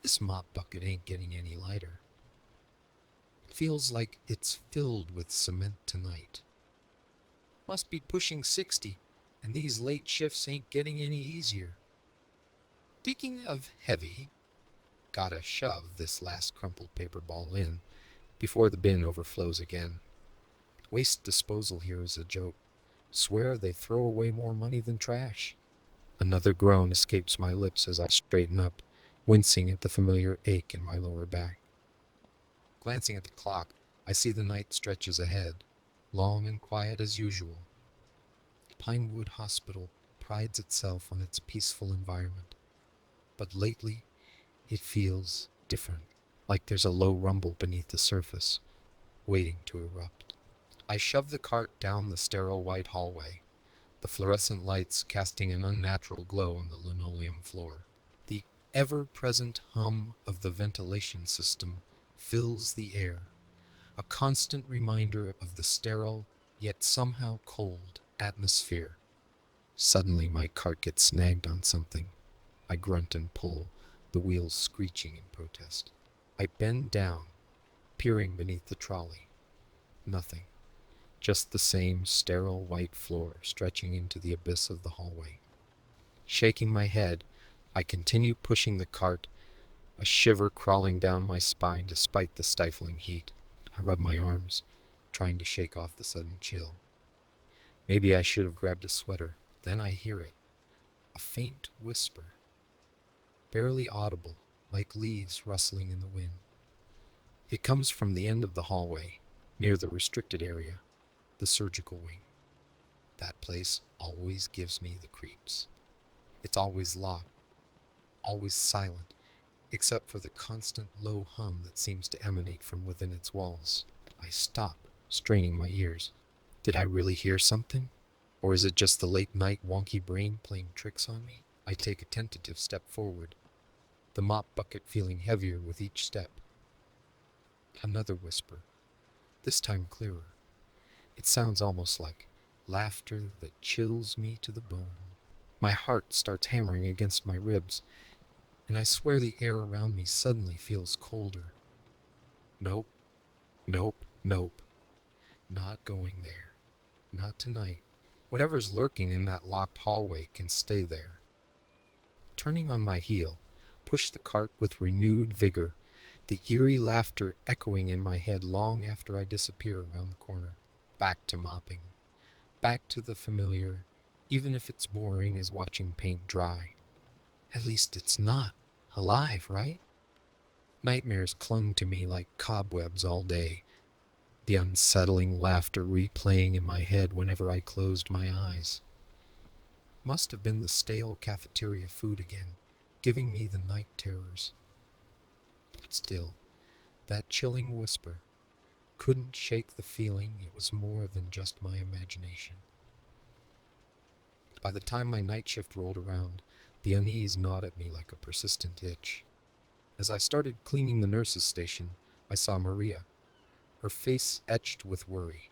This mop bucket ain't getting any lighter. It feels like it's filled with cement tonight. Must be pushing 60, and these late shifts ain't getting any easier. Speaking of heavy, gotta shove this last crumpled paper ball in before the bin overflows again. Waste disposal here is a joke. Swear they throw away more money than trash. Another groan escapes my lips as I straighten up, wincing at the familiar ache in my lower back. Glancing at the clock, I see the night stretches ahead, long and quiet as usual. Pinewood Hospital prides itself on its peaceful environment, but lately it feels different, like there's a low rumble beneath the surface, waiting to erupt. I shove the cart down the sterile white hallway, the fluorescent lights casting an unnatural glow on the linoleum floor. The ever-present hum of the ventilation system fills the air, a constant reminder of the sterile, yet somehow cold, atmosphere. Suddenly my cart gets snagged on something. I grunt and pull, the wheels screeching in protest. I bend down, peering beneath the trolley. Nothing. Just the same sterile white floor stretching into the abyss of the hallway. Shaking my head, I continue pushing the cart, a shiver crawling down my spine despite the stifling heat. I rub my arms, trying to shake off the sudden chill. Maybe I should have grabbed a sweater. Then I hear it, a faint whisper, barely audible, like leaves rustling in the wind. It comes from the end of the hallway, near the restricted area, the surgical wing. That place always gives me the creeps. It's always locked, always silent, except for the constant low hum that seems to emanate from within its walls. I stop, straining my ears. Did I really hear something? Or is it just the late night wonky brain playing tricks on me? I take a tentative step forward, the mop bucket feeling heavier with each step. Another whisper, this time clearer. It sounds almost like laughter that chills me to the bone. My heart starts hammering against my ribs, and I swear the air around me suddenly feels colder. Nope, nope, nope. Not going there. Not tonight. Whatever's lurking in that locked hallway can stay there. Turning on my heel, push the cart with renewed vigor, the eerie laughter echoing in my head long after I disappear around the corner. Back to mopping. Back to the familiar, even if it's boring as watching paint dry. At least it's not alive, right? Nightmares clung to me like cobwebs all day, the unsettling laughter replaying in my head whenever I closed my eyes. Must have been the stale cafeteria food again, giving me the night terrors. But still, that chilling whisper couldn't shake the feeling it was more than just my imagination. By the time my night shift rolled around, the unease gnawed at me like a persistent itch. As I started cleaning the nurse's station, I saw Maria, her face etched with worry.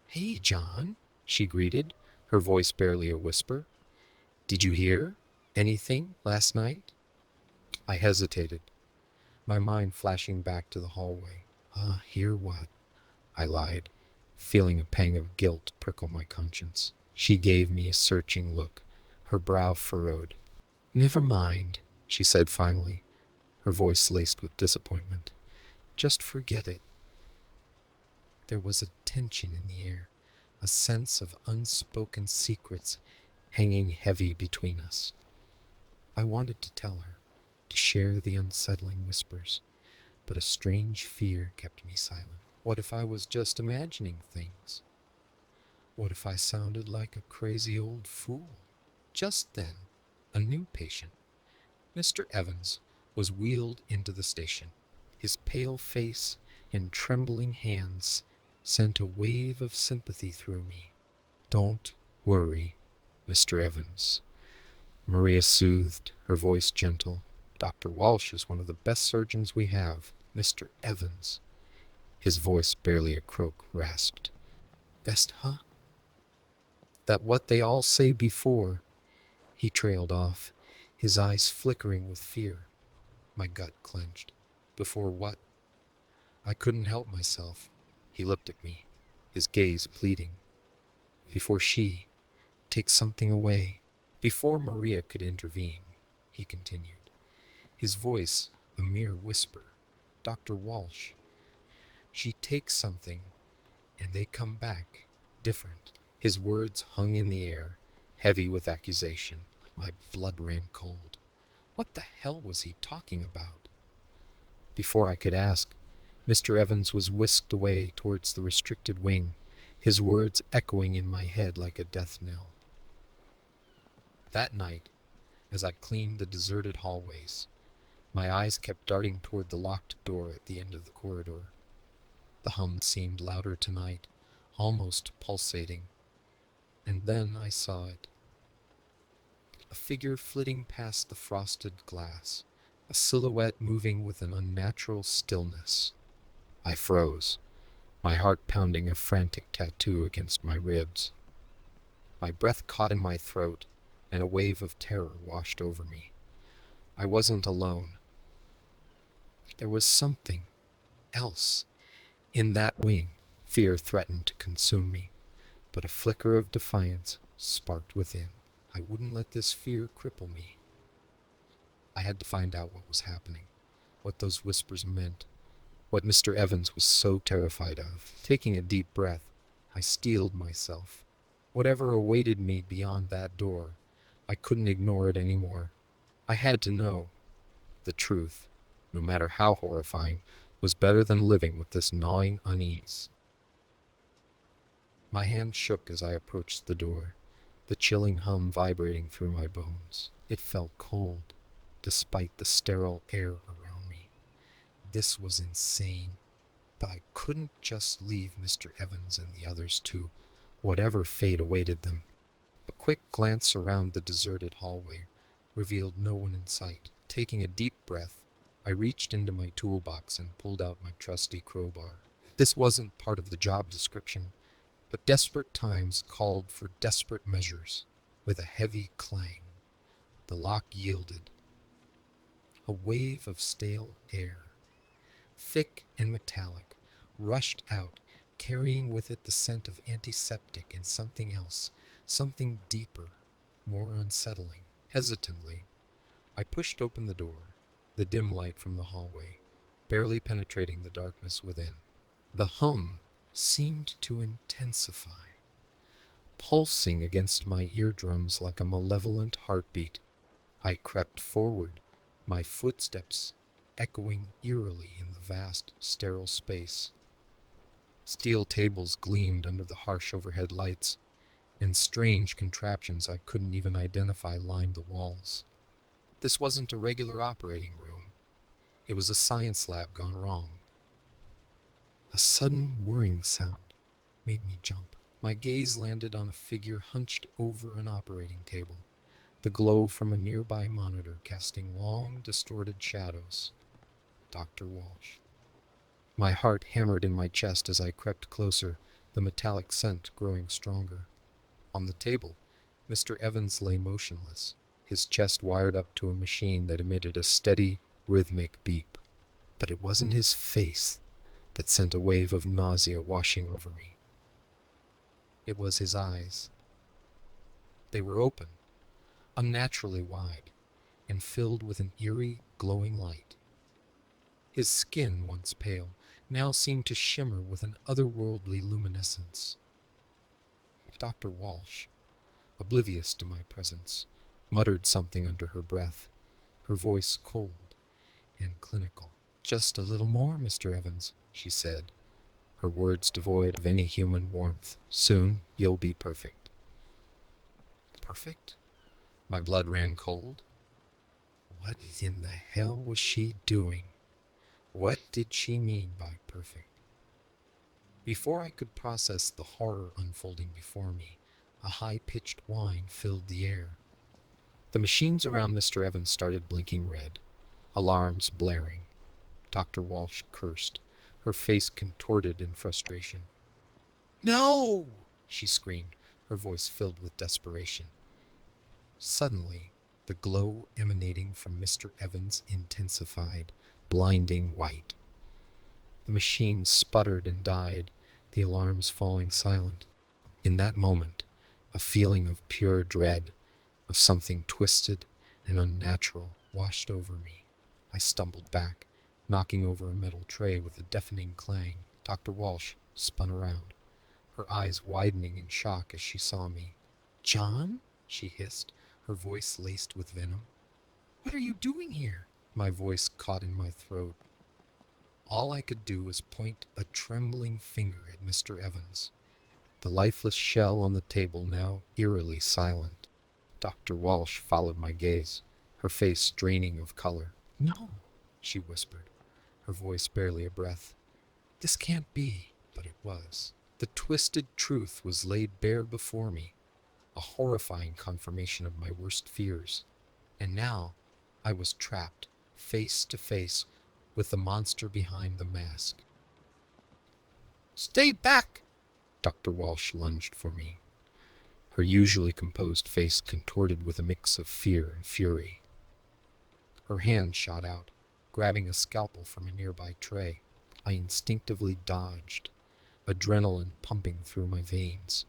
"Hey, John," she greeted, her voice barely a whisper. "Did you hear anything last night?" I hesitated, my mind flashing back to the hallway. Hear what? I lied, feeling a pang of guilt prickle my conscience. She gave me a searching look, her brow furrowed. "Never mind," she said finally, her voice laced with disappointment. "Just forget it." There was a tension in the air, a sense of unspoken secrets hanging heavy between us. I wanted to tell her, to share the unsettling whispers, but a strange fear kept me silent. What if I was just imagining things? What if I sounded like a crazy old fool? Just then, a new patient, Mr. Evans, was wheeled into the station. His pale face and trembling hands sent a wave of sympathy through me. "Don't worry, Mr. Evans," Maria soothed, her voice gentle. "Dr. Walsh is one of the best surgeons we have." "Mr. Evans," his voice barely a croak, rasped. "Best, huh?" "That what they all say before," he trailed off, his eyes flickering with fear. My gut clenched. Before what? I couldn't help myself. He looked at me, his gaze pleading. Before she takes something away. Before Maria could intervene, he continued, his voice a mere whisper. Dr. Walsh, she takes something, and they come back different. His words hung in the air, heavy with accusation. My blood ran cold. What the hell was he talking about? Before I could ask, Mr. Evans was whisked away towards the restricted wing, his words echoing in my head like a death knell. That night, as I cleaned the deserted hallways, my eyes kept darting toward the locked door at the end of the corridor. The hum seemed louder tonight, almost pulsating. And then I saw it. A figure flitting past the frosted glass, a silhouette moving with an unnatural stillness. I froze, my heart pounding a frantic tattoo against my ribs. My breath caught in my throat, and a wave of terror washed over me. I wasn't alone. There was something else. In that wing, fear threatened to consume me, but a flicker of defiance sparked within. I wouldn't let this fear cripple me. I had to find out what was happening, what those whispers meant, what Mr. Evans was so terrified of. Taking a deep breath, I steeled myself. Whatever awaited me beyond that door, I couldn't ignore it anymore. I had to know. The truth, no matter how horrifying, was better than living with this gnawing unease. My hand shook as I approached the door, the chilling hum vibrating through my bones. It felt cold, despite the sterile air around me. This was insane, but I couldn't just leave Mr. Evans and the others to whatever fate awaited them. A quick glance around the deserted hallway revealed no one in sight. Taking a deep breath, I reached into my toolbox and pulled out my trusty crowbar. This wasn't part of the job description, but desperate times called for desperate measures. With a heavy clang, the lock yielded. A wave of stale air, thick and metallic, rushed out, carrying with it the scent of antiseptic and something else, something deeper, more unsettling. Hesitantly, I pushed open the door, the dim light from the hallway, barely penetrating the darkness within. The hum seemed to intensify, pulsing against my eardrums like a malevolent heartbeat. I crept forward, my footsteps echoing eerily in the vast, sterile space. Steel tables gleamed under the harsh overhead lights, and strange contraptions I couldn't even identify lined the walls. This wasn't a regular operating room. It was a science lab gone wrong. A sudden whirring sound made me jump. My gaze landed on a figure hunched over an operating table, the glow from a nearby monitor casting long, distorted shadows. Dr. Walsh. My heart hammered in my chest as I crept closer, the metallic scent growing stronger. On the table, Mr. Evans lay motionless, his chest wired up to a machine that emitted a steady, rhythmic beep. But it wasn't his face that sent a wave of nausea washing over me. It was his eyes. They were open, unnaturally wide, and filled with an eerie, glowing light. His skin, once pale, now seemed to shimmer with an otherworldly luminescence. Dr. Walsh, oblivious to my presence, muttered something under her breath, her voice cold and clinical. "Just a little more, Mr. Evans," she said, her words devoid of any human warmth. "Soon you'll be perfect." Perfect? My blood ran cold. What in the hell was she doing? What did she mean by perfect? Before I could process the horror unfolding before me, a high-pitched whine filled the air. The machines around Mr. Evans started blinking red, alarms blaring. Dr. Walsh cursed, her face contorted in frustration. "No!" she screamed, her voice filled with desperation. Suddenly, The glow emanating from Mr. Evans intensified, blinding white. The machine sputtered and died, the alarms falling silent. In that moment, a feeling of pure dread, of something twisted and unnatural, washed over me. I stumbled back, knocking over a metal tray with a deafening clang. Dr. Walsh spun around, her eyes widening in shock as she saw me. "John?" she hissed, her voice laced with venom. "What are you doing here?" My voice caught in my throat. All I could do was point a trembling finger at Mr. Evans, the lifeless shell on the table now eerily silent. Dr. Walsh followed my gaze, her face draining of color. "No," she whispered, her voice barely a breath. "This can't be." But it was. The twisted truth was laid bare before me, a horrifying confirmation of my worst fears. And now I was trapped, face to face, with the monster behind the mask. "Stay back!" Dr. Walsh lunged for me, her usually composed face contorted with a mix of fear and fury. Her hand shot out, grabbing a scalpel from a nearby tray. I instinctively dodged, adrenaline pumping through my veins.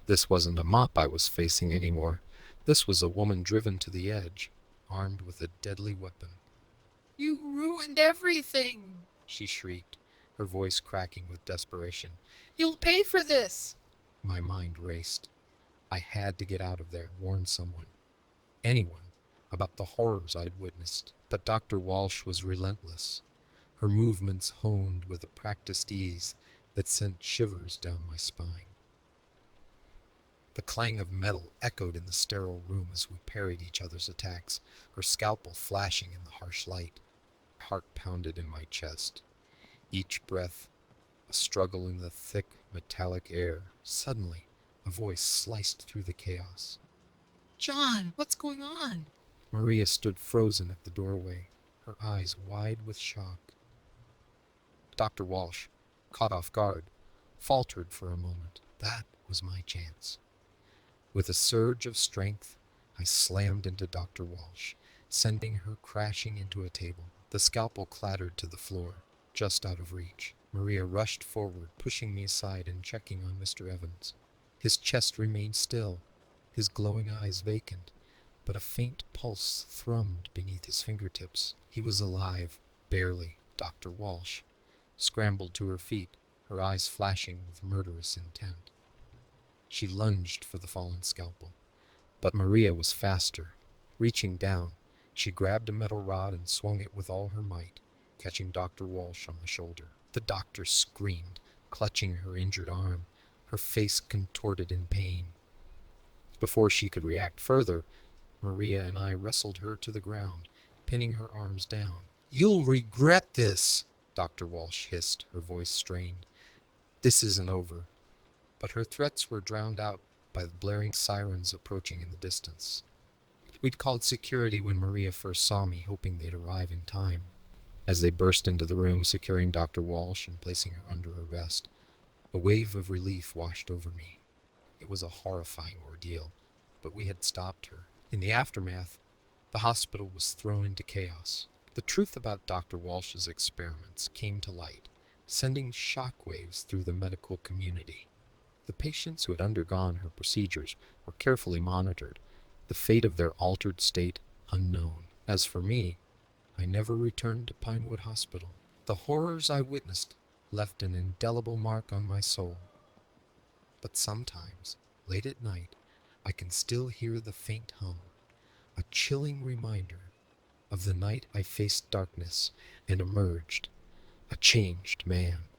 This wasn't a mop I was facing anymore. This was a woman driven to the edge, armed with a deadly weapon. "You ruined everything!" she shrieked, her voice cracking with desperation. "You'll pay for this!" My mind raced. I had to get out of there, warn someone, anyone, about the horrors I'd witnessed. But Dr. Walsh was relentless, her movements honed with a practiced ease that sent shivers down my spine. The clang of metal echoed in the sterile room as we parried each other's attacks, her scalpel flashing in the harsh light. My heart pounded in my chest, each breath a struggle in the thick, metallic air. Suddenly, a voice sliced through the chaos. "John, what's going on?" Maria stood frozen at the doorway, her eyes wide with shock. Dr. Walsh, caught off guard, faltered for a moment. That was my chance. With a surge of strength, I slammed into Dr. Walsh, sending her crashing into a table. The scalpel clattered to the floor, just out of reach. Maria rushed forward, pushing me aside and checking on Mr. Evans. His chest remained still, his glowing eyes vacant, but a faint pulse thrummed beneath his fingertips. He was alive, barely. Dr. Walsh scrambled to her feet, her eyes flashing with murderous intent. She lunged for the fallen scalpel, but Maria was faster. Reaching down, she grabbed a metal rod and swung it with all her might, catching Dr. Walsh on the shoulder. The doctor screamed, clutching her injured arm, her face contorted in pain. Before she could react further, Maria and I wrestled her to the ground, pinning her arms down. "You'll regret this," Dr. Walsh hissed, her voice strained. "This isn't over." But her threats were drowned out by the blaring sirens approaching in the distance. We'd called security when Maria first saw me, hoping they'd arrive in time. As they burst into the room, securing Dr. Walsh and placing her under arrest, a wave of relief washed over me. It was a horrifying ordeal, but we had stopped her. In the aftermath, the hospital was thrown into chaos. The truth about Dr. Walsh's experiments came to light, sending shockwaves through the medical community. The patients who had undergone her procedures were carefully monitored, the fate of their altered state unknown. As for me, I never returned to Pinewood Hospital. The horrors I witnessed left an indelible mark on my soul. But sometimes, late at night, I can still hear the faint hum, a chilling reminder of the night I faced darkness and emerged a changed man.